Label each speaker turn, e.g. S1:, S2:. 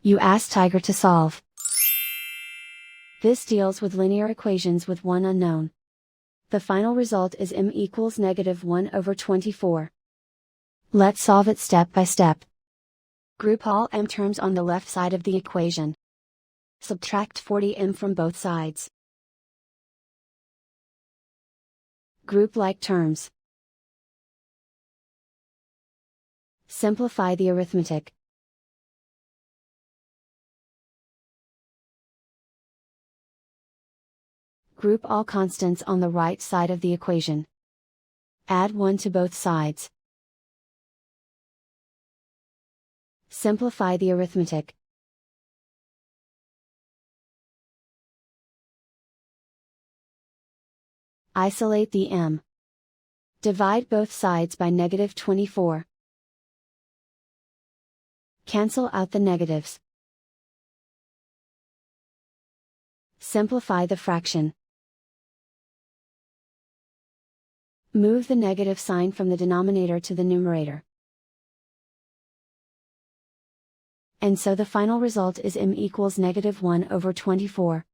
S1: You ask Tiger to solve. This deals with linear equations with one unknown. The final result is m equals -1/24. Let's solve it step by step. Group all m terms on the left side of the equation. Subtract 40m from both sides. Group like terms. Simplify the arithmetic. Group all constants on the right side of the equation. Add 1 to both sides. Simplify the arithmetic. Isolate the m. Divide both sides by -24. Cancel out the negatives. Simplify the fraction. Move the negative sign from the denominator to the numerator. And so the final result is m equals -1/24.